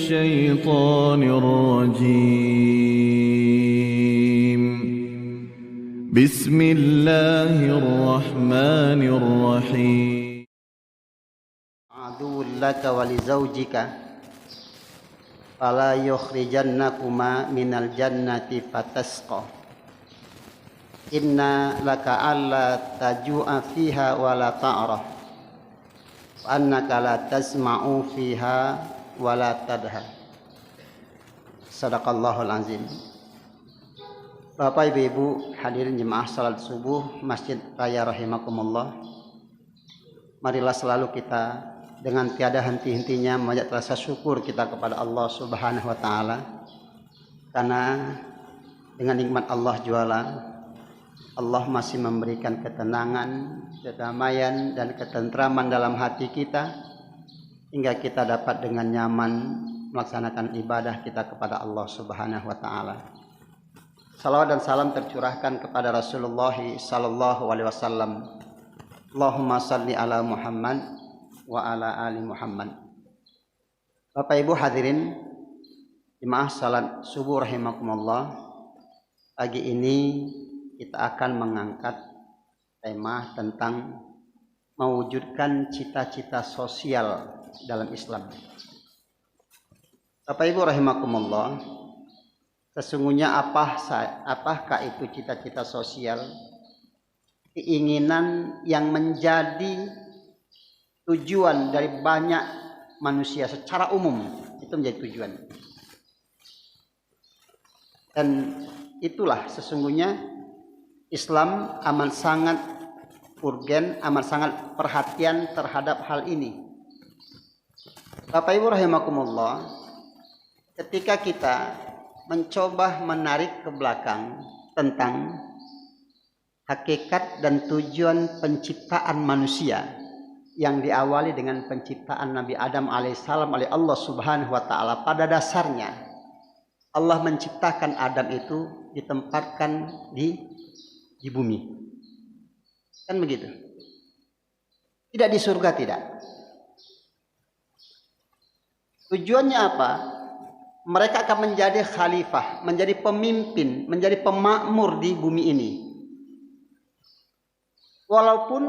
الشيطان الرجيم بسم الله الرحمن الرحيم عدو لك ولزوجك فلا يخرجنكما من الجنة فتسقى إن لك ألا تجوع فيها ولا تعرى وأنك لا تسمع فيها ولا تدهى. Sadaqallahul azim. Bapak Ibu hadirin jemaah salat subuh Masjid Raya rahimakumullah. Marilah selalu kita dengan tiada henti-hentinya memanjat rasa syukur kita kepada Allah Subhanahu wa taala. Karena dengan nikmat Allah juala, Allah masih memberikan ketenangan, kedamaian dan ketentraman dalam hati kita hingga kita dapat dengan nyaman melaksanakan ibadah kita kepada Allah Subhanahu wa taala. Salawat dan salam tercurahkan kepada Rasulullah sallallahu alaihi wasallam. Allahumma salli ala Muhammad wa ala ali Muhammad. Bapak Ibu hadirin jemaah salat subuh rahimakumullah. Pagi ini kita akan mengangkat tema tentang mewujudkan cita-cita sosial dalam Islam. Bapak Ibu rahimakumullah, sesungguhnya apakah itu cita-cita sosial? Keinginan yang menjadi tujuan dari banyak manusia secara umum, itu menjadi tujuan. Dan itulah sesungguhnya Islam amat sangat urgen, amat sangat perhatian terhadap hal ini. Bapak Ibu rahimakumullah, ketika kita mencoba menarik ke belakang tentang hakikat dan tujuan penciptaan manusia yang diawali dengan penciptaan Nabi Adam alaihissalam oleh Allah Subhanahu wa taala, pada dasarnya Allah menciptakan Adam itu ditempatkan di bumi. Kan begitu? Tidak di surga, tidak. Tujuannya apa? Mereka akan menjadi khalifah, menjadi pemimpin, menjadi pemakmur di bumi ini. Walaupun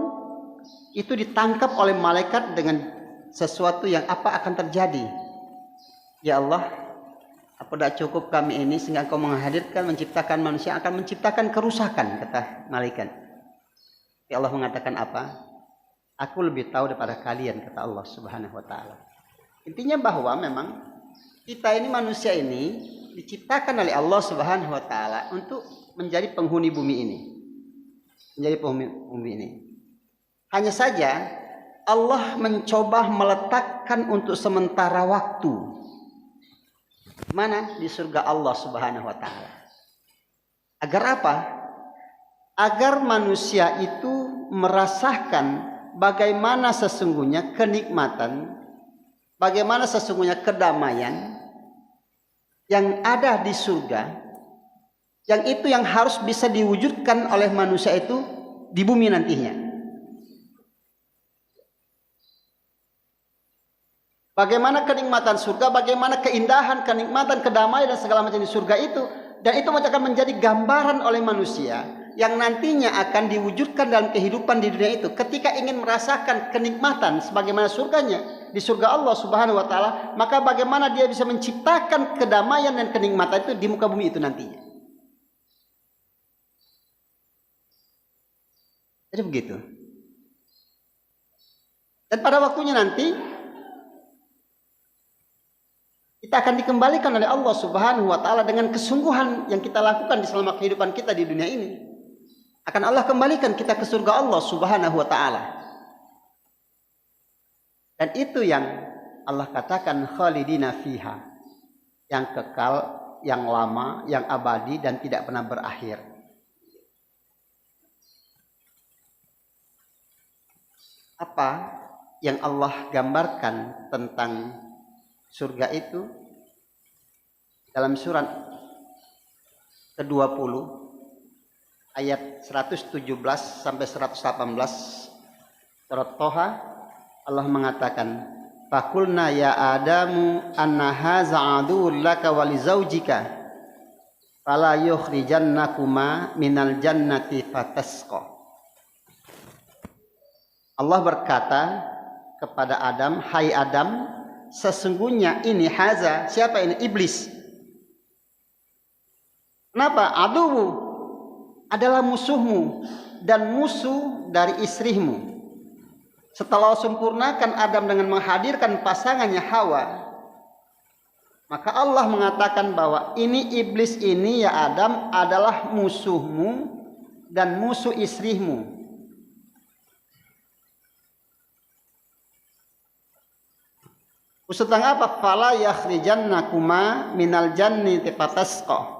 itu ditangkap oleh malaikat dengan sesuatu yang apa akan terjadi. Ya Allah, apa tidak cukup kami ini sehingga Engkau menghadirkan, menciptakan manusia, akan menciptakan kerusakan, kata malaikat. Ya Allah mengatakan apa? Aku lebih tahu daripada kalian, kata Allah Subhanahu wa taala. Intinya bahwa memang kita ini, manusia ini diciptakan oleh Allah Subhanahu wa taala untuk menjadi penghuni bumi ini. Menjadi penghuni bumi ini. Hanya saja Allah mencoba meletakkan untuk sementara waktu. Mana? Di surga Allah Subhanahu wa taala. Agar apa? Agar manusia itu merasakan bagaimana sesungguhnya kenikmatan, bagaimana sesungguhnya kedamaian yang ada di surga, yang itu yang harus bisa diwujudkan oleh manusia itu di bumi nantinya. Bagaimana kenikmatan surga, bagaimana keindahan, kenikmatan, kedamaian dan segala macam di surga itu. Dan itu akan menjadi gambaran oleh manusia yang nantinya akan diwujudkan dalam kehidupan di dunia itu. Ketika ingin merasakan kenikmatan sebagaimana surganya di surga Allah Subhanahu wa taala, maka bagaimana dia bisa menciptakan kedamaian dan kenikmatan itu di muka bumi itu nantinya. Jadi begitu. Dan pada waktunya nanti kita akan dikembalikan oleh Allah Subhanahu wa taala dengan kesungguhan yang kita lakukan di selama kehidupan kita di dunia ini. Akan Allah kembalikan kita ke surga Allah Subhanahu wa taala. Dan itu yang Allah katakan khalidina fiha, yang kekal, yang lama, yang abadi dan tidak pernah berakhir. Apa yang Allah gambarkan tentang surga itu dalam surat ke-20 ayat 117 sampai 118 surat Toha, Allah mengatakan Fakulna ya Adamu anna haza aduwwun laka wa li zaujika fala yukhrijannakuma minal jannati fatasqa. Allah berkata kepada Adam, hai Adam, sesungguhnya ini haza, siapa ini? Iblis. Kenapa? Aduwu adalah musuhmu dan musuh dari istrimu. Setelah sempurnakan Adam dengan menghadirkan pasangannya Hawa, maka Allah mengatakan bahwa ini iblis ini ya Adam adalah musuhmu dan musuh istrimu. Tentang apa? Fala yakhrijannakuma minal jannati fatasqa.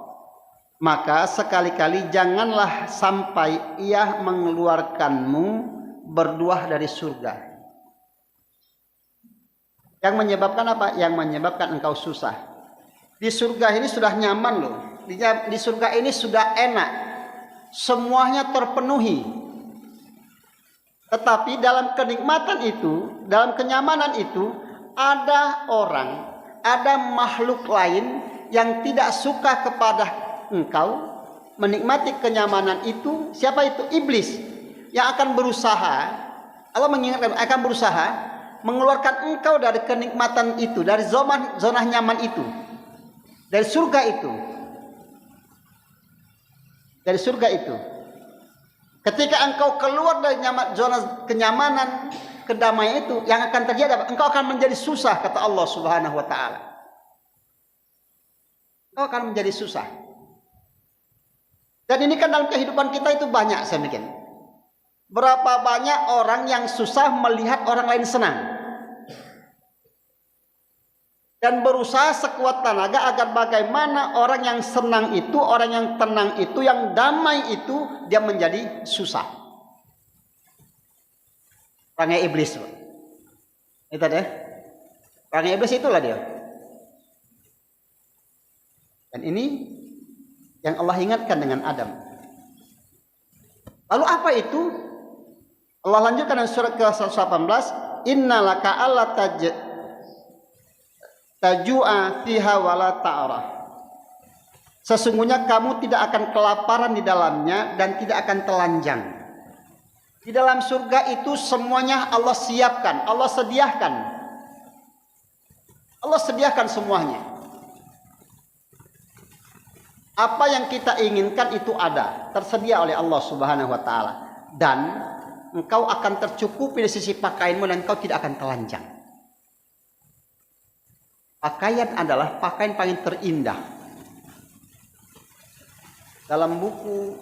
Maka sekali-kali janganlah sampai ia mengeluarkanmu berdua dari surga. Yang menyebabkan apa? Yang menyebabkan engkau susah. Di surga ini sudah nyaman loh. Di surga ini sudah enak. Semuanya terpenuhi. Tetapi dalam kenikmatan itu, dalam kenyamanan itu, ada orang, ada makhluk lain yang tidak suka kepada engkau menikmati kenyamanan itu. Siapa itu? Iblis. Yang akan berusaha, Allah mengingatkan, akan berusaha mengeluarkan engkau dari kenikmatan itu, dari zona nyaman itu, dari surga itu. Dari surga itu. Ketika engkau keluar dari zona kenyamanan, kedamaian itu, yang akan terjadi apa? Engkau akan menjadi susah, kata Allah Subhanahu wa taala. Engkau akan menjadi susah. Dan ini kan dalam kehidupan kita itu banyak, saya mikir. Berapa banyak orang yang susah melihat orang lain senang, dan berusaha sekuat tenaga agar bagaimana orang yang senang itu, orang yang tenang itu, yang damai itu, dia menjadi susah. Orangnya iblis, itu deh. Orangnya iblis itulah dia. Dan ini yang Allah ingatkan dengan Adam. Lalu apa itu? Allah lanjutkan dalam surat ke-118, innalaka alla tajua fiha wala ta'ra. Sesungguhnya kamu tidak akan kelaparan di dalamnya dan tidak akan telanjang. Di dalam surga itu semuanya Allah siapkan, Allah sediakan. Allah sediakan semuanya. Apa yang kita inginkan itu ada, tersedia oleh Allah Subhanahu wa taala. Dan engkau akan tercukupi dari sisi pakaianmu dan engkau tidak akan telanjang. Pakaian adalah pakaian paling terindah. Dalam buku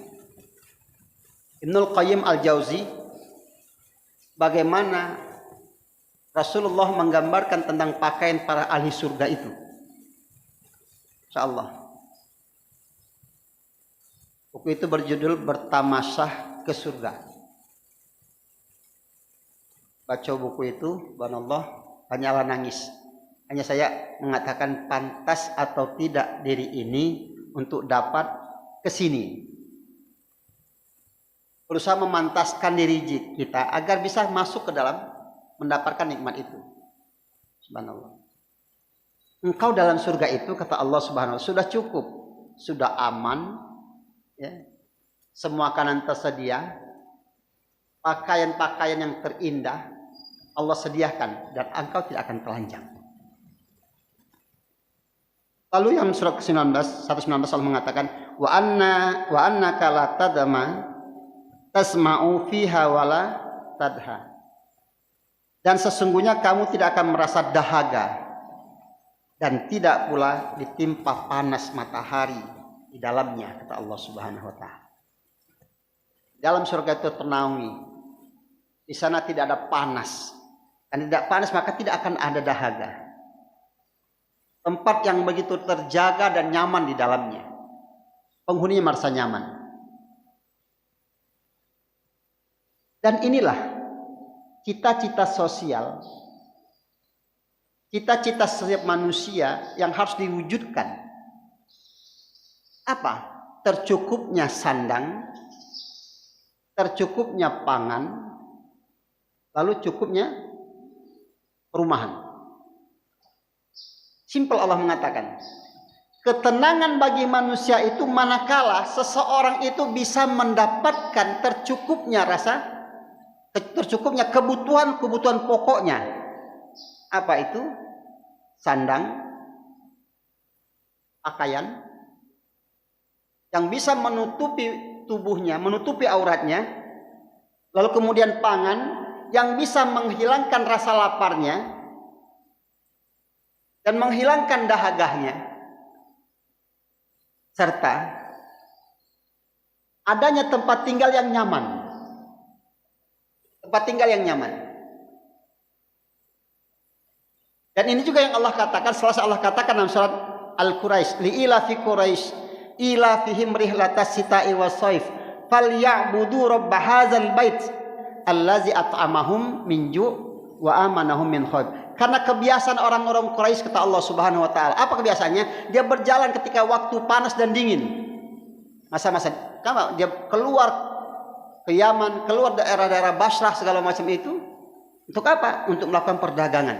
Ibnul Qayyim Al-Jauzi, bagaimana Rasulullah menggambarkan tentang pakaian para ahli surga itu. Insyaallah. Buku itu berjudul Bertamasah ke Surga. Baca buku itu, subhanallah, hanyalah nangis. Hanya saya mengatakan pantas atau tidak diri ini untuk dapat ke sini. Berusaha memantaskan diri kita agar bisa masuk ke dalam mendapatkan nikmat itu. Subhanallah. Engkau dalam surga itu, kata Allah Subhanahu wa taala, sudah cukup, sudah aman, ya. Semua makanan tersedia, pakaian-pakaian yang terindah Allah sediakan, dan engkau tidak akan telanjang. Lalu yang surat ke-19, 119 Allah mengatakan, wa annaka la tadma tasma'u fiha wala tadha. Dan sesungguhnya kamu tidak akan merasa dahaga dan tidak pula ditimpa panas matahari di dalamnya, kata Allah Subhanahu wa taala. Dalam surga itu ternaungi. Di sana tidak ada panas. Dan tidak panas maka tidak akan ada dahaga. Tempat yang begitu terjaga dan nyaman di dalamnya. Penghuninya merasa nyaman. Dan inilah cita-cita sosial, cita-cita setiap manusia yang harus diwujudkan. Apa? Tercukupnya sandang, tercukupnya pangan, lalu cukupnya perumahan. Simple Allah mengatakan. Ketenangan bagi manusia itu manakala seseorang itu bisa mendapatkan tercukupnya kebutuhan pokoknya. Apa itu? Sandang, pakaian yang bisa menutupi tubuhnya, menutupi auratnya, lalu kemudian pangan yang bisa menghilangkan rasa laparnya dan menghilangkan dahagahnya, serta adanya tempat tinggal yang nyaman. Tempat tinggal yang nyaman. Dan ini juga yang Allah katakan, selasa Allah katakan dalam surat Al-Quraisy, li'ilafi Quraisy ilafihim rihlatas sita'i was-shaif falyabudu rabb hadzal bait allazi at'amahum min ju' wa amanahum min khauf. Karena kebiasaan orang-orang Quraisy, kata Allah Subhanahu wa taala. Apa kebiasaannya? Dia berjalan ketika waktu panas dan dingin. Masa-masa dia keluar ke Yaman, keluar daerah-daerah Basrah segala macam itu. Untuk apa? Untuk melakukan perdagangan.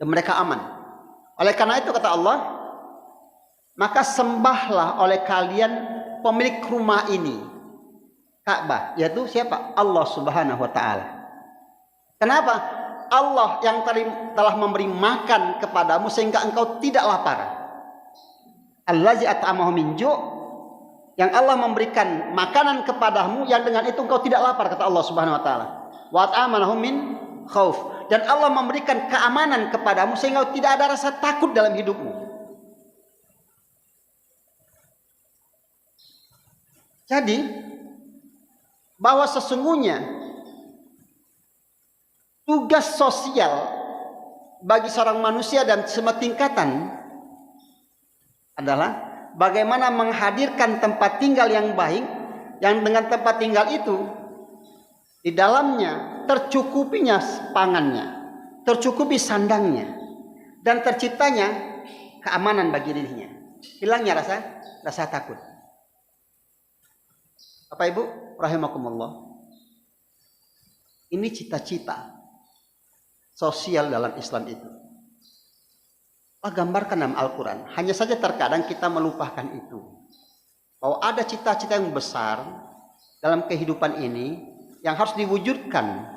Dan mereka aman. Oleh karena itu kata Allah, maka sembahlah oleh kalian pemilik rumah ini, Ka'bah, yaitu siapa? Allah Subhanahu wa taala. Kenapa? Allah yang telah memberi makan kepadamu sehingga engkau tidak lapar. Allazi at'amahu min ju', yang Allah memberikan makanan kepadamu yang dengan itu engkau tidak lapar, kata Allah Subhanahu wa taala. Wa at'amanahu min khauf, dan Allah memberikan keamanan kepadamu sehingga tidak ada rasa takut dalam hidupmu. Jadi bahwa sesungguhnya tugas sosial bagi seorang manusia dan semua tingkatan adalah bagaimana menghadirkan tempat tinggal yang baik, yang dengan tempat tinggal itu di dalamnya tercukupinya pangannya, tercukupi sandangnya, dan terciptanya keamanan bagi dirinya, hilangnya rasa takut. Bapak Ibu rahimakumullah, ini cita-cita sosial dalam Islam itu. Allah gambarkan dalam Al-Quran. Hanya saja terkadang kita melupakan itu. Bahwa ada cita-cita yang besar dalam kehidupan ini yang harus diwujudkan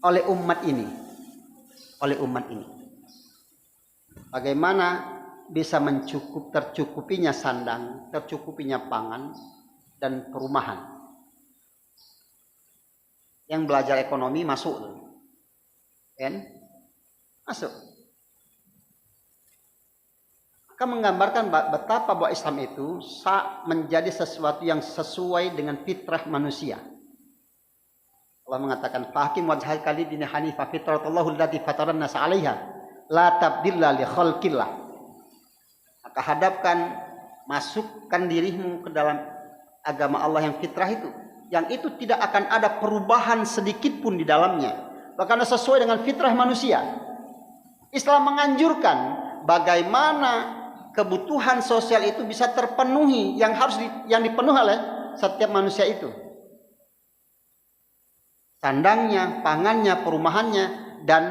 oleh umat ini. Bagaimana bisa tercukupinya sandang, tercukupinya pangan dan perumahan. Yang belajar ekonomi masuk. Masuk. Maka menggambarkan betapa bahwa Islam itu menjadi sesuatu yang sesuai dengan fitrah manusia. Allah mengatakan, "Fahkim wajhaka lid-dini hanifah fitratallahu allati fataran nas 'alaiha la tabdilla li khalqillah." Maka masukkan dirimu ke dalam agama Allah yang fitrah itu, yang itu tidak akan ada perubahan sedikit pun di dalamnya. Bahkan sesuai dengan fitrah manusia. Islam menganjurkan bagaimana kebutuhan sosial itu bisa terpenuhi, yang dipenuhi oleh setiap manusia itu. Sandangnya, pangannya, perumahannya, dan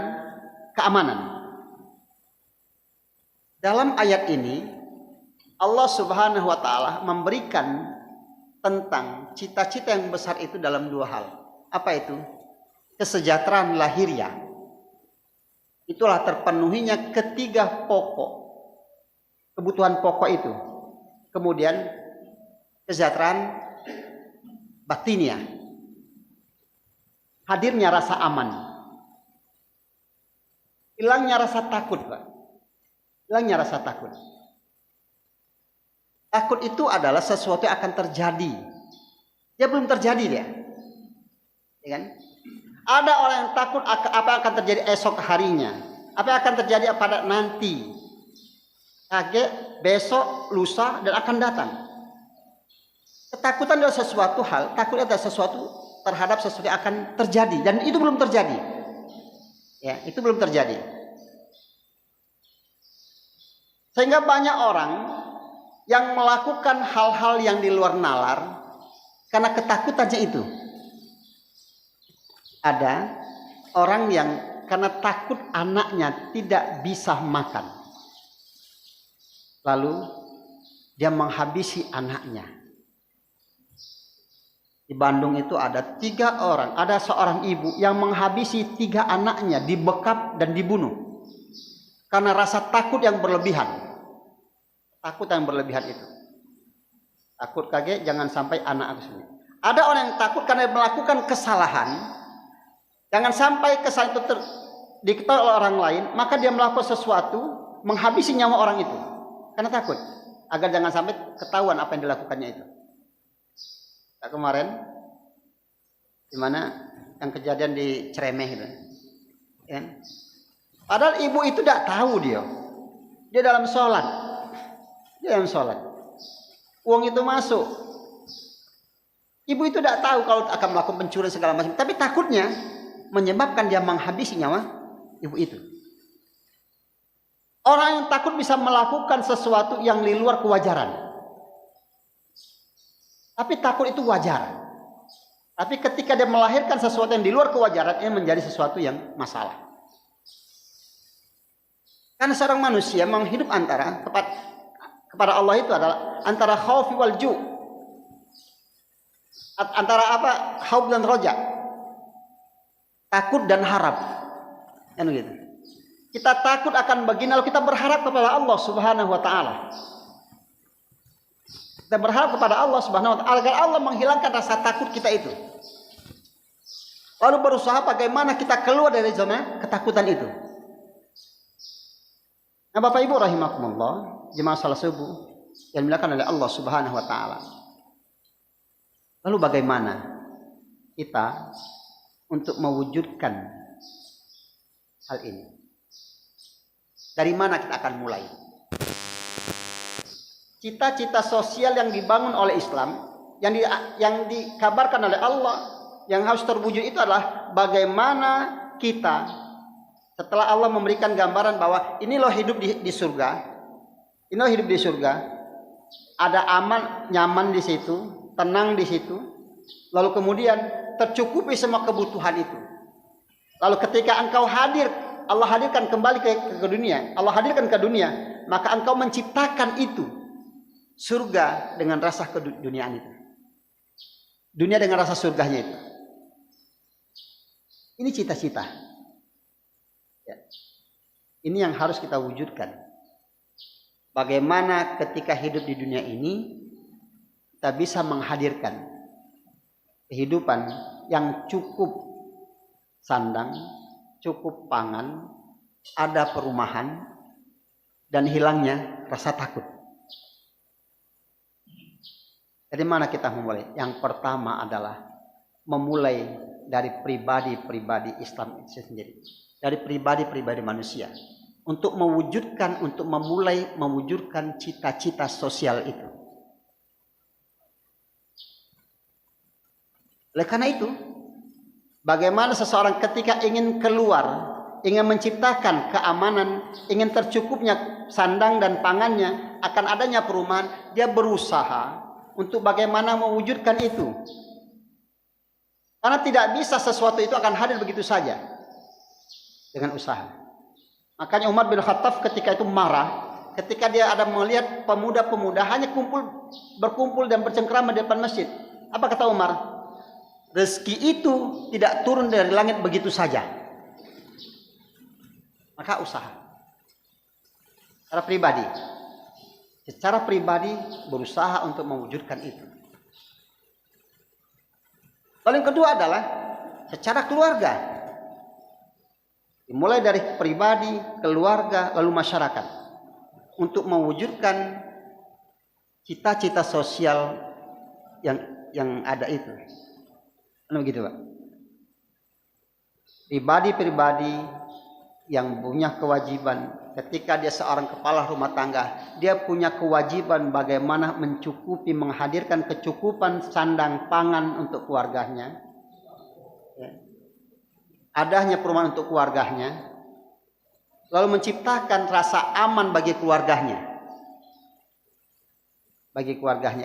keamanan. Dalam ayat ini Allah Subhanahu wa taala memberikan tentang cita-cita yang besar itu dalam dua hal. Apa itu? Kesejahteraan lahiriah. Itulah terpenuhinya ketiga kebutuhan pokok itu. Kemudian kesejahteraan batiniah. Hadirnya rasa aman. Hilangnya rasa takut, Pak. Hilangnya rasa takut. Takut itu adalah sesuatu yang akan terjadi. Dia belum terjadi dia. Ya kan? Ada orang yang takut apa yang akan terjadi esok harinya. Apa yang akan terjadi pada nanti. Kaget, besok, lusa, dan akan datang. Ketakutan adalah sesuatu hal. Takut adalah sesuatu terhadap sesuatu yang akan terjadi. Dan itu belum terjadi. Ya, itu belum terjadi. Sehingga banyak orang yang melakukan hal-hal yang di luar nalar karena ketakutannya itu. Ada orang yang karena takut anaknya tidak bisa makan. Lalu dia menghabisi anaknya. Di Bandung itu ada 3 orang, ada seorang ibu yang menghabisi 3 anaknya, dibekap dan dibunuh. Karena rasa takut yang berlebihan. Takut yang berlebihan itu. Takut kaget jangan sampai anak aku sini. Ada orang yang takut karena melakukan kesalahan. Jangan sampai kesalahan itu diketahui oleh orang lain, maka dia melakukan sesuatu menghabisi nyawa orang itu. Karena takut agar jangan sampai ketahuan apa yang dilakukannya itu. Nah, kemarin di mana yang kejadian di Ceremeh itu. Ya. Padahal ibu itu tidak tahu dia. Dia dalam sholat. Uang itu masuk. Ibu itu tidak tahu kalau akan melakukan pencurian segala macam. Tapi takutnya menyebabkan dia menghabisi nyawa ibu itu. Orang yang takut bisa melakukan sesuatu yang di luar kewajaran. Tapi takut itu wajar. Tapi ketika dia melahirkan sesuatu yang di luar kewajaran, ini menjadi sesuatu yang masalah. Karena seorang manusia menghidup kepada Allah itu adalah antara khaufi wal ju'. Antara apa? Khauf dan roja. Takut dan harap. Kan gitu. Kita takut akan begini lalu kita berharap kepada Allah Subhanahu wa taala. Kita berharap kepada Allah Subhanahu wa taala agar Allah menghilangkan rasa takut kita itu. Lalu berusaha bagaimana kita keluar dari zona ketakutan itu. Nah, Bapak Ibu rahimakumullah, jemaah salat subuh yang dimuliakan oleh Allah Subhanahu wa taala. Lalu bagaimana kita untuk mewujudkan hal ini? Dari mana kita akan mulai? Cita-cita sosial yang dibangun oleh Islam, yang dikabarkan oleh Allah, yang harus terwujud itu adalah bagaimana kita setelah Allah memberikan gambaran bahwa ini loh hidup di surga, ini loh hidup di surga, ada aman, nyaman di situ, tenang di situ, lalu kemudian tercukupi semua kebutuhan itu. Lalu ketika engkau hadir, Allah hadirkan kembali ke dunia, Allah hadirkan ke dunia, maka engkau menciptakan itu, surga dengan rasa keduniaan itu, dunia dengan rasa surganya itu. Ini cita-cita. Ya. Ini yang harus kita wujudkan. Bagaimana ketika hidup di dunia ini kita bisa menghadirkan kehidupan yang cukup sandang, cukup pangan, ada perumahan, dan hilangnya rasa takut. Dari mana kita memulai? Yang pertama adalah memulai dari pribadi-pribadi Islam itu sendiri, dari pribadi-pribadi manusia, untuk memulai mewujudkan cita-cita sosial itu. Oleh karena itu, bagaimana seseorang ketika ingin keluar, ingin menciptakan keamanan, ingin tercukupnya sandang dan pangannya, akan adanya perumahan, dia berusaha untuk bagaimana mewujudkan itu. Karena tidak bisa sesuatu itu akan hadir begitu saja dengan usaha. Makanya Umar bin Khattab ketika itu marah, ketika dia ada melihat pemuda-pemuda hanya berkumpul dan bercengkrama di depan masjid. Apa kata Umar? Rezeki itu tidak turun dari langit begitu saja. Maka usaha. Secara pribadi berusaha untuk mewujudkan itu. Lalu yang kedua adalah secara keluarga. Dimulai dari pribadi, keluarga, lalu masyarakat. Untuk mewujudkan cita-cita sosial yang ada itu. Nah, begitu, Pak. Pribadi-pribadi yang punya kewajiban ketika dia seorang kepala rumah tangga, dia punya kewajiban bagaimana mencukupi, menghadirkan kecukupan sandang pangan untuk keluarganya, ya. Adanya perumahan untuk keluarganya, lalu menciptakan rasa aman bagi keluarganya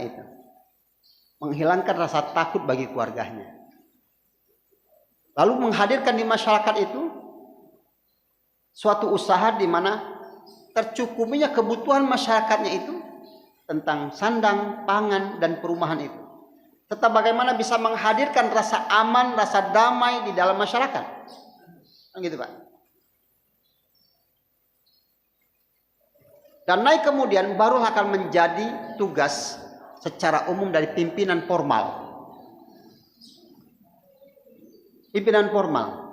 itu, menghilangkan rasa takut bagi keluarganya. Lalu menghadirkan di masyarakat itu suatu usaha di mana tercukupinya kebutuhan masyarakatnya itu tentang sandang, pangan, dan perumahan itu. Serta bagaimana bisa menghadirkan rasa aman, rasa damai di dalam masyarakat. Kan gitu, Pak. Dan naik kemudian baru akan menjadi tugas secara umum dari pimpinan formal. Pimpinan formal.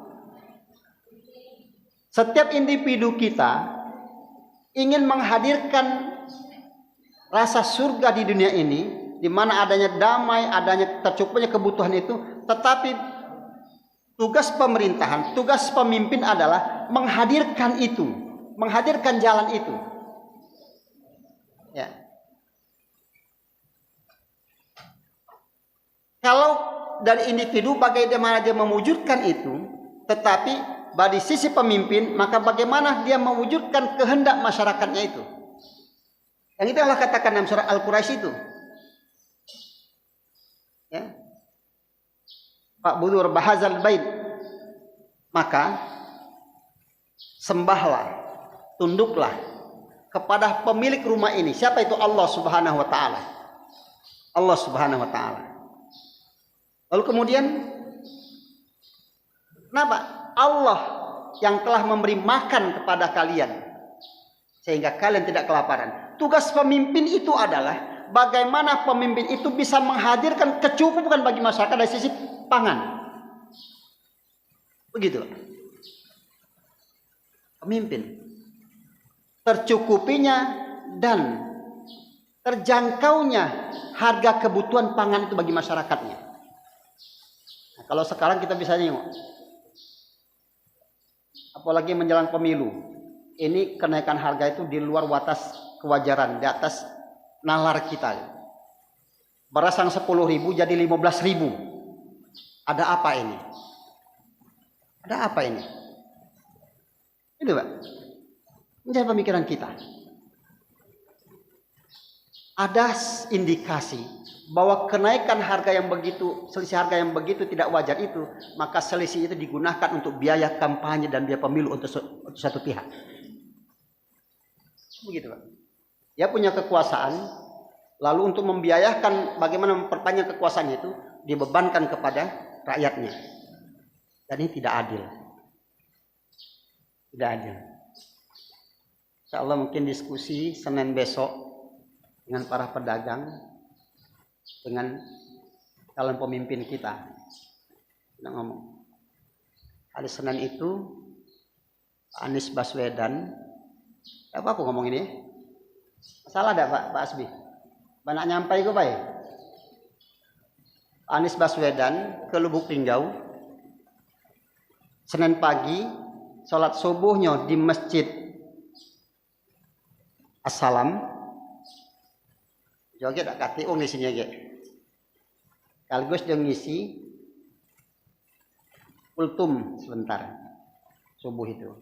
Setiap individu kita ingin menghadirkan rasa surga di dunia ini, di mana adanya damai, adanya tercukupnya kebutuhan itu, tetapi tugas pemerintahan, tugas pemimpin adalah menghadirkan itu, menghadirkan jalan itu. Ya. Kalau dari individu bagaimana dia mewujudkan itu, tetapi dari sisi pemimpin maka bagaimana dia mewujudkan kehendak masyarakatnya itu. Yang itu Allah katakan dalam surah Al-Quraisy itu. Ya. Pak Budur bahazal bait. Maka sembahlah, tunduklah kepada pemilik rumah ini. Siapa itu? Allah Subhanahu wa taala. Allah Subhanahu wa taala. Lalu kemudian kenapa? Allah yang telah memberi makan kepada kalian sehingga kalian tidak kelaparan. Tugas pemimpin itu adalah bagaimana pemimpin itu bisa menghadirkan kecukupan bagi masyarakat dari sisi pangan. Begitu. Pemimpin tercukupinya dan terjangkaunya harga kebutuhan pangan itu bagi masyarakatnya. Nah, kalau sekarang kita bisa nengok, apalagi menjelang pemilu, ini kenaikan harga itu di luar batas kewajaran, di atas nalar kita. Beras yang 10.000 jadi 15.000. Ada apa ini? Ada apa ini? Itu, Pak. Menjadi pemikiran kita. Ada indikasi bahwa kenaikan harga yang begitu, selisih harga yang begitu tidak wajar itu, maka selisih itu digunakan untuk biaya kampanye dan biaya pemilu untuk satu pihak. Begitu, Pak. Dia punya kekuasaan, lalu untuk membiayakan bagaimana memperpanjang kekuasaannya itu dibebankan kepada rakyatnya. Dan ini tidak adil. Tidak adil. Insyaallah mungkin diskusi Senin besok dengan para pedagang, dengan calon pemimpin kita. Kita ngomong. Hari Senin itu Anies Baswedan, apa aku ngomong ini? Salah enggak Pak Asbi? Banyak nyampai ke Pak ya? Anies Baswedan ke Lubuk Linggau Senin pagi sholat subuhnya di Masjid Assalam. Joget tak kati ngisinya ge. Kaligus dia ngisi kultum sebentar subuh itu.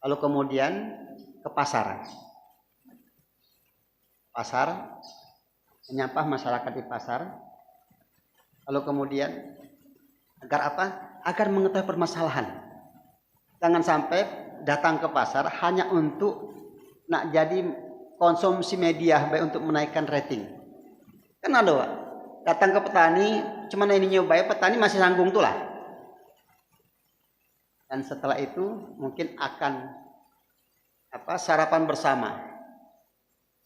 Lalu kemudian ke pasar. Pasar menyapa masyarakat di pasar. Lalu kemudian agar apa? Agar mengetahui permasalahan. Jangan sampai datang ke pasar hanya untuk nak jadi konsumsi media baik untuk menaikkan rating. Kan ada, Pak. Datang ke petani, cuman ini nyoba, petani masih sanggung tuh lah. Dan setelah itu mungkin akan sarapan bersama.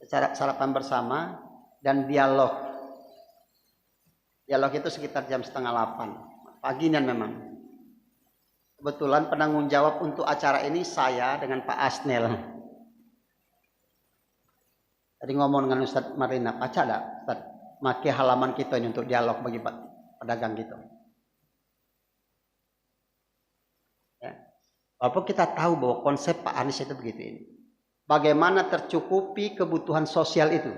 Sarapan bersama dan dialog. Dialog itu sekitar jam 7:30. Pagian memang. Kebetulan penanggung jawab untuk acara ini saya dengan Pak Asnel. Tadi ngomong dengan Ustadz Marina, baca dah Ustadz, maki halaman kita ini untuk dialog bagi pedagang gitu. Ya. Walaupun kita tahu bahwa konsep Pak Anies itu begitu ini. Bagaimana tercukupi kebutuhan sosial itu.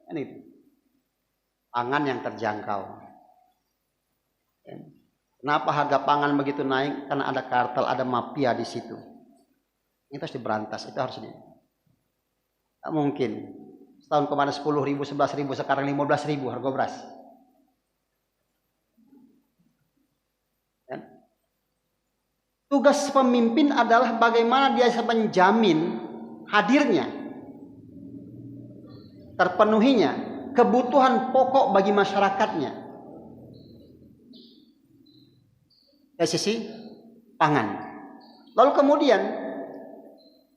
Kan itu. Pangan yang terjangkau. Ya. Kenapa harga pangan begitu naik? Karena ada kartel, ada mafia di situ. Itu harus diberantas, itu harus tak mungkin. Setahun kemarin 10.000, 11.000, sekarang 15.000 harga beras. Ya. Tugas pemimpin adalah bagaimana dia bisa menjamin hadirnya, terpenuhinya kebutuhan pokok bagi masyarakatnya dari sisi pangan. Lalu kemudian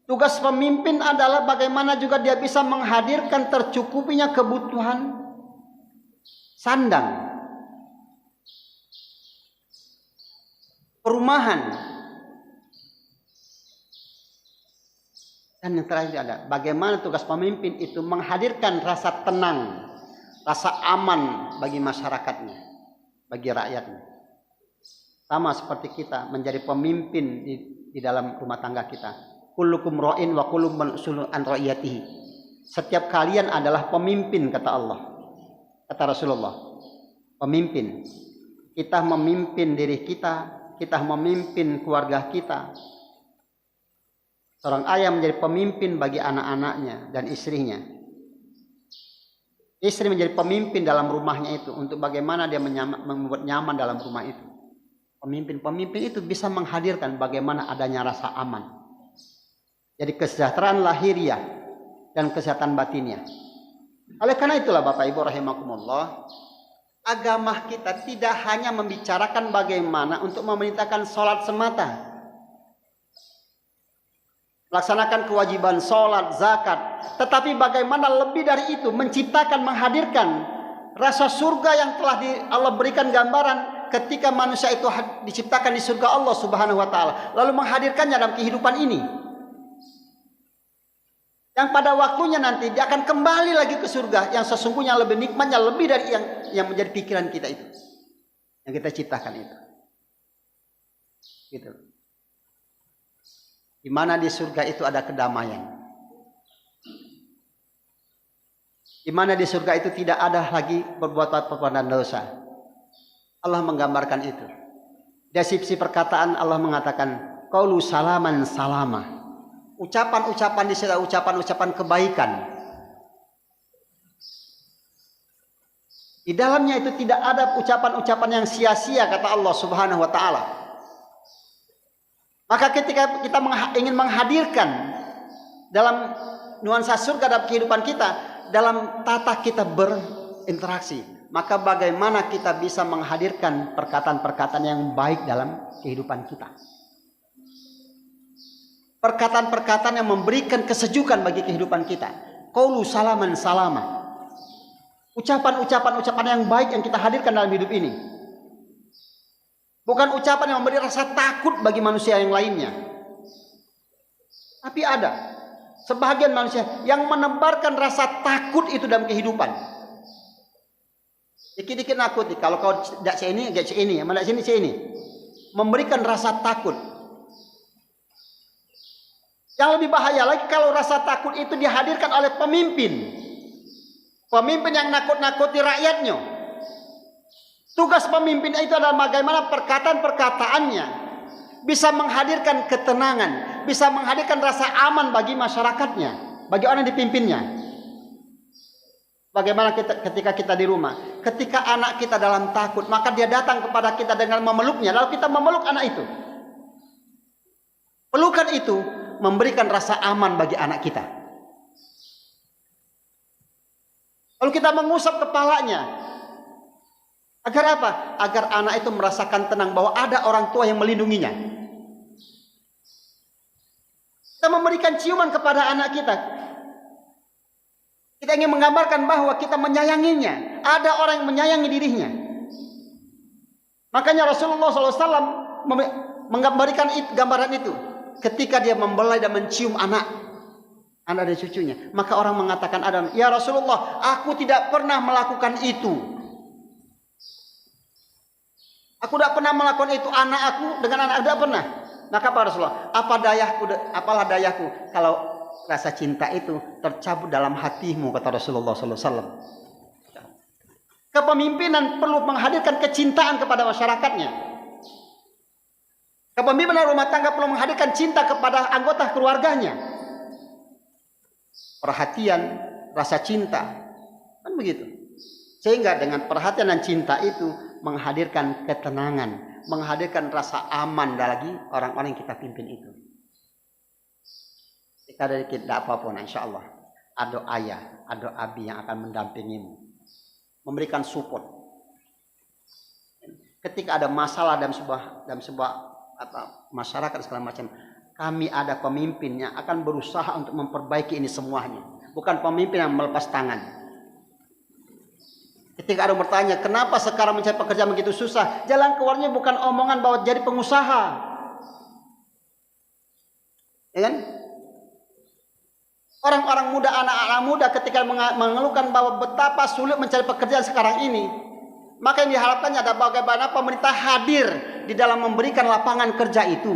tugas pemimpin adalah bagaimana juga dia bisa menghadirkan tercukupinya kebutuhan sandang, perumahan. Dan yang terakhir ada bagaimana tugas pemimpin itu menghadirkan rasa tenang, rasa aman bagi masyarakatnya, bagi rakyatnya. Sama seperti kita menjadi pemimpin di dalam rumah tangga kita. Kullukum ra'in wa kullukum mas'ulun an ra'iyatihi. Setiap kalian adalah pemimpin, kata Allah. Kata Rasulullah, pemimpin. Kita memimpin diri kita, kita memimpin keluarga kita. Seorang ayah menjadi pemimpin bagi anak-anaknya dan istrinya. Istri menjadi pemimpin dalam rumahnya itu untuk bagaimana dia membuat nyaman dalam rumah itu. Pemimpin itu bisa menghadirkan bagaimana adanya rasa aman. Jadi kesejahteraan lahiriah dan kesehatan batinnya. Oleh karena itulah Bapak Ibu rahimakumullah, agama kita tidak hanya membicarakan bagaimana untuk memerintahkan sholat semata, melaksanakan kewajiban sholat, zakat, tetapi bagaimana lebih dari itu menciptakan, menghadirkan rasa surga yang telah Allah berikan gambaran ketika manusia itu diciptakan di surga Allah Subhanahu wa taala, lalu menghadirkannya dalam kehidupan ini. Yang pada waktunya nanti dia akan kembali lagi ke surga yang sesungguhnya lebih nikmatnya, lebih dari yang menjadi pikiran kita itu, yang kita ciptakan itu. Gitu. Di mana di surga itu ada kedamaian. Di mana di surga itu tidak ada lagi perbuatan dosa. Allah menggambarkan itu. Dari sisi perkataan Allah mengatakan, qaulu salaman salama. Ucapan-ucapan di situ ucapan-ucapan kebaikan. Di dalamnya itu tidak ada ucapan-ucapan yang sia-sia, kata Allah Subhanahu wa taala. Maka ketika kita ingin menghadirkan dalam nuansa surga dalam kehidupan kita, dalam tata kita berinteraksi, maka bagaimana kita bisa menghadirkan perkataan-perkataan yang baik dalam kehidupan kita. Perkataan-perkataan yang memberikan kesejukan bagi kehidupan kita. Qaulu salaman salama. Ucapan-ucapan yang baik yang kita hadirkan dalam hidup ini. Bukan ucapan yang memberi rasa takut bagi manusia yang lainnya. Tapi ada sebahagian manusia yang menebarkan rasa takut itu dalam kehidupan. Dikit-dikit nakut, kalau kau tidak sini, tidak sini, mana sini sini. Memberikan rasa takut. Yang lebih bahaya lagi kalau rasa takut itu dihadirkan oleh pemimpin. Pemimpin yang nakut-nakuti rakyatnya. Tugas pemimpin itu adalah bagaimana perkataan-perkataannya bisa menghadirkan ketenangan, bisa menghadirkan rasa aman bagi masyarakatnya, bagi orang yang dipimpinnya. Bagaimana ketika kita di rumah, ketika anak kita dalam takut, maka dia datang kepada kita dengan memeluknya, lalu kita memeluk anak itu. Pelukan itu memberikan rasa aman bagi anak kita. Lalu kita mengusap kepalanya. Agar apa? Agar anak itu merasakan tenang bahwa ada orang tua yang melindunginya. Kita memberikan ciuman kepada anak kita. Kita ingin menggambarkan bahwa kita menyayanginya. Ada orang yang menyayangi dirinya. Makanya Rasulullah SAW menggambarkan gambaran itu. Ketika dia membelai dan mencium anak dan cucunya. Maka orang mengatakan Adam, ya Rasulullah, aku tidak pernah melakukan itu. Aku tidak pernah melakukan itu, anak aku dengan anak tidak pernah. Maka para Rasulullah, apalah dayaku kalau rasa cinta itu tercabut dalam hatimu, kata Rasulullah SAW. Kepemimpinan perlu menghadirkan kecintaan kepada masyarakatnya. Kepemimpinan rumah tangga perlu menghadirkan cinta kepada anggota keluarganya. Perhatian, rasa cinta, kan begitu. Sehingga dengan perhatian dan cinta itu menghadirkan ketenangan, menghadirkan rasa aman lagi orang-orang yang kita pimpin itu. Jika dari kita apapun, insya Allah ada ayah, ada abi yang akan mendampingimu, memberikan support. Ketika ada masalah dalam sebuah masyarakat segala macam, kami ada pemimpin yang akan berusaha untuk memperbaiki ini semuanya, bukan pemimpin yang melepas tangan. Ketika ada bertanya, kenapa sekarang mencari pekerjaan begitu susah? Jalan keluarnya bukan omongan bahwa jadi pengusaha. Ya kan? Orang-orang muda, anak-anak muda ketika mengeluhkan bahwa betapa sulit mencari pekerjaan sekarang ini, maka yang diharapkannya ada bagaimana pemerintah hadir di dalam memberikan lapangan kerja itu.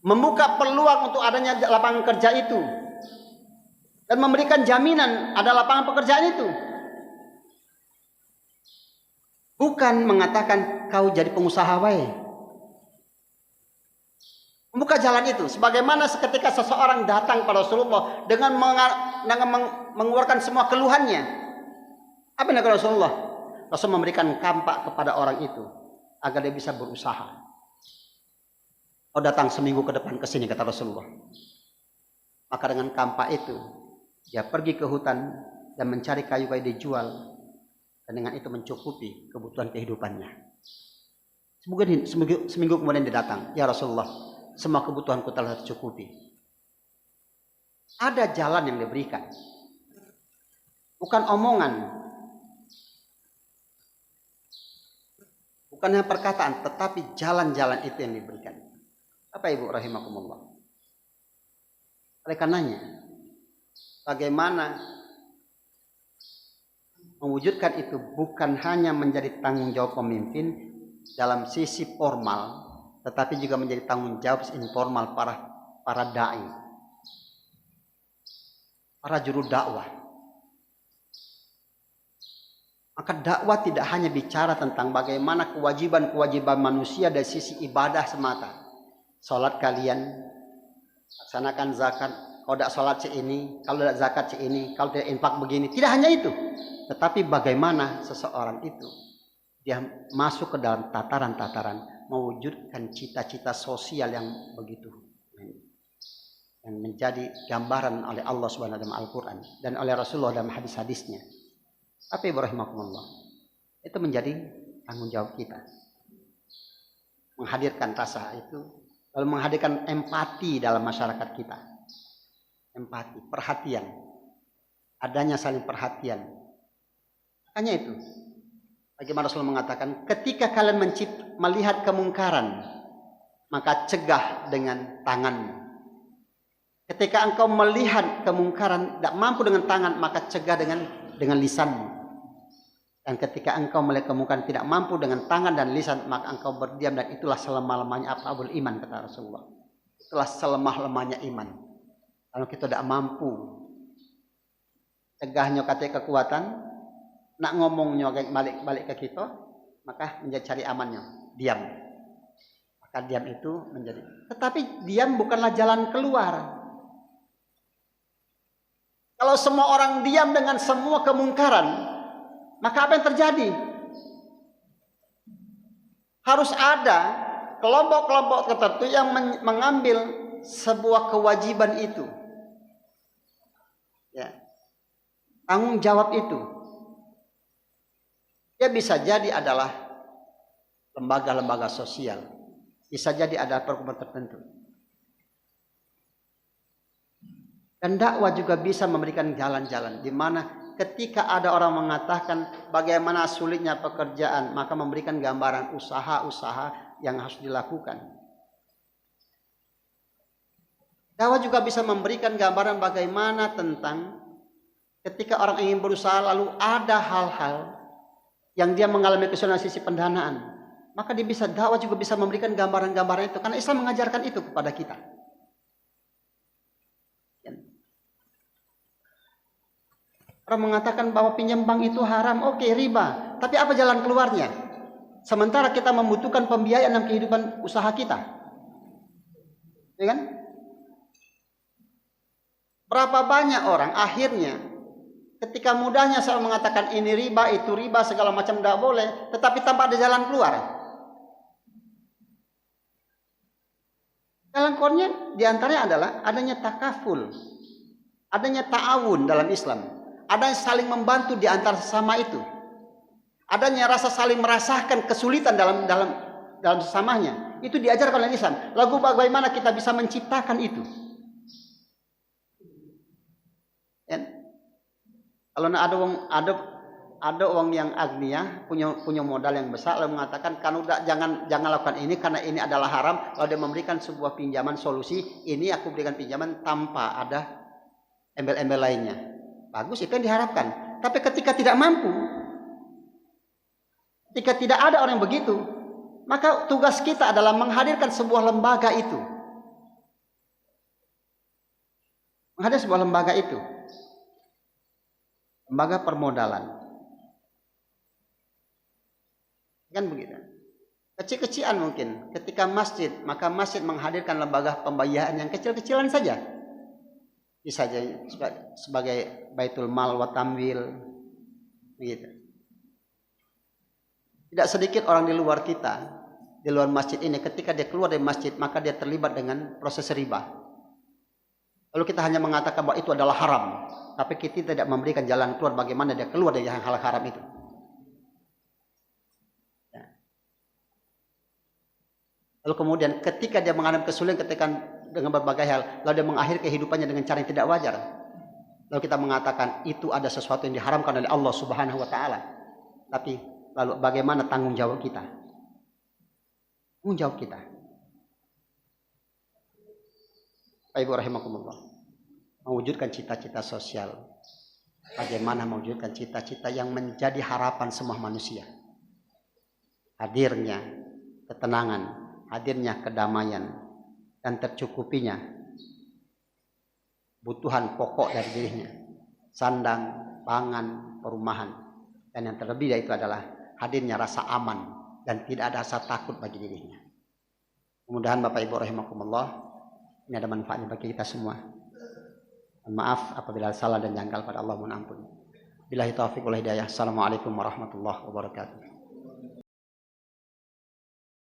Membuka peluang untuk adanya lapangan kerja itu. Dan memberikan jaminan ada lapangan pekerjaan itu. Bukan mengatakan kau jadi pengusaha wae. Membuka jalan itu. Sebagaimana seketika seseorang datang pada Rasulullah dengan mengeluarkan semua keluhannya. Apa yang dilakukan Rasulullah? Rasul memberikan kampak kepada orang itu agar dia bisa berusaha. Kau datang seminggu ke depan ke sini, kata Rasulullah. Maka dengan kampak itu dia pergi ke hutan dan mencari kayu-kayu dijual. Dan dengan itu mencukupi kebutuhan kehidupannya. Seminggu kemudian dia datang. Ya Rasulullah, semua kebutuhanku telah tercukupi. Ada jalan yang diberikan. Bukan omongan. Bukan hanya perkataan, tetapi jalan-jalan itu yang diberikan. Apa Ibu rahimakumullah? Oleh karenanya, bagaimana mewujudkan itu bukan hanya menjadi tanggung jawab pemimpin dalam sisi formal, tetapi juga menjadi tanggung jawab informal para dai, para juru dakwah. Maka dakwah tidak hanya bicara tentang bagaimana kewajiban-kewajiban manusia dari sisi ibadah semata. Salat kalian, laksanakan zakat, kalau tidak salat ini, kalau tidak zakat ini, kalau tidak infak begini. Tidak hanya itu. Tetapi bagaimana seseorang itu dia masuk ke dalam tataran-tataran mewujudkan cita-cita sosial yang begitu, yang menjadi gambaran oleh Allah Subhanahu wa taala dalam Al-Qur'an dan oleh Rasulullah dalam hadis-hadisnya. Apa Ibu rahimakumullah? Itu menjadi tanggung jawab kita. Menghadirkan rasa itu, lalu menghadirkan empati dalam masyarakat kita. Empati, perhatian. Adanya saling perhatian. Hanya itu. Bagaimana Rasul mengatakan, ketika kalian melihat kemungkaran, maka cegah dengan tanganmu. Ketika engkau melihat kemungkaran, tidak mampu dengan tangan, maka cegah dengan lisanmu. Dan ketika engkau melihat kemungkaran tidak mampu dengan tangan dan lisan, maka engkau berdiam, dan itulah selemah-lemahnya af'abul iman, kata Rasulullah. Itulah selemah-lemahnya iman. Kalau kita tidak mampu cegahnya katanya kekuatan, nak ngomongnya balik ke kita, maka menjadi cari amannya, diam. Maka diam itu menjadi. Tetapi diam bukanlah jalan keluar. Kalau semua orang diam dengan semua kemungkaran, maka apa yang terjadi? Harus ada kelompok-kelompok tertentu yang mengambil sebuah kewajiban itu. Ya. Tanggung jawab itu. Dia bisa jadi adalah lembaga-lembaga sosial. Bisa jadi ada perkumpulan tertentu. Dan dakwah juga bisa memberikan jalan-jalan di mana ketika ada orang mengatakan bagaimana sulitnya pekerjaan, maka memberikan gambaran usaha-usaha yang harus dilakukan. Dakwah juga bisa memberikan gambaran bagaimana tentang ketika orang ingin berusaha lalu ada hal-hal yang dia mengalami kesulitan sisi pendanaan, maka dia bisa dakwah juga bisa memberikan gambaran-gambaran itu karena Islam mengajarkan itu kepada kita. Orang mengatakan bahwa pinjam bank itu haram, oke, riba. Tapi apa jalan keluarnya? Sementara kita membutuhkan pembiayaan dalam kehidupan usaha kita. Ya kan? Berapa banyak orang akhirnya ketika mudahnya saya mengatakan ini riba, itu riba, segala macam tidak boleh, tetapi tanpa ada jalan keluar. Jalan keluarnya diantaranya adalah adanya takaful, adanya ta'awun dalam Islam, adanya saling membantu di antara sesama itu, adanya rasa saling merasakan kesulitan dalam sesamanya. Itu diajarkan oleh Islam. Lalu bagaimana kita bisa menciptakan itu? Ya. Kalau ada orang yang agnia, punya modal yang besar, lalu mengatakan kan udah jangan lakukan ini karena ini adalah haram. Lalu dia memberikan sebuah pinjaman solusi, ini aku berikan pinjaman tanpa ada embel-embel lainnya. Bagus, itu yang diharapkan. Tapi ketika tidak mampu, ketika tidak ada orang yang begitu, maka tugas kita adalah menghadirkan sebuah lembaga itu. Menghadirkan sebuah lembaga itu. Lembaga permodalan. Kan begitu. Kecil-kecilan mungkin. Ketika masjid, maka masjid menghadirkan lembaga pembayaran yang kecil-kecilan saja. Bisa saja sebagai baitul mal wa tamwil. Begitu. Tidak sedikit orang di luar kita, di luar masjid ini, ketika dia keluar dari masjid, maka dia terlibat dengan proses riba. Lalu kita hanya mengatakan bahwa itu adalah haram, tapi kita tidak memberikan jalan keluar bagaimana dia keluar dari hal haram itu. Lalu kemudian ketika dia menghadapi kesulitan dengan berbagai hal, lalu dia mengakhiri kehidupannya dengan cara yang tidak wajar. Lalu kita mengatakan itu ada sesuatu yang diharamkan oleh Allah Subhanahu wa taala. Tapi lalu bagaimana tanggung jawab kita? Tanggung jawab kita. Bapak Ibu rahimakumullah. Mewujudkan cita-cita sosial. Bagaimana mewujudkan cita-cita yang menjadi harapan semua manusia. Hadirnya ketenangan, hadirnya kedamaian, dan tercukupinya kebutuhan pokok dari dirinya, sandang, pangan, perumahan, dan yang terlebih dari itu adalah hadirnya rasa aman dan tidak ada rasa takut bagi dirinya. Mudah-mudahan Bapak Ibu rahimakumullah, ini ada manfaatnya bagi kita semua. Maaf apabila salah dan janggal pada Allah, mohon ampun. Billahi taufiq wal hidayah. Assalamualaikum warahmatullahi wabarakatuh.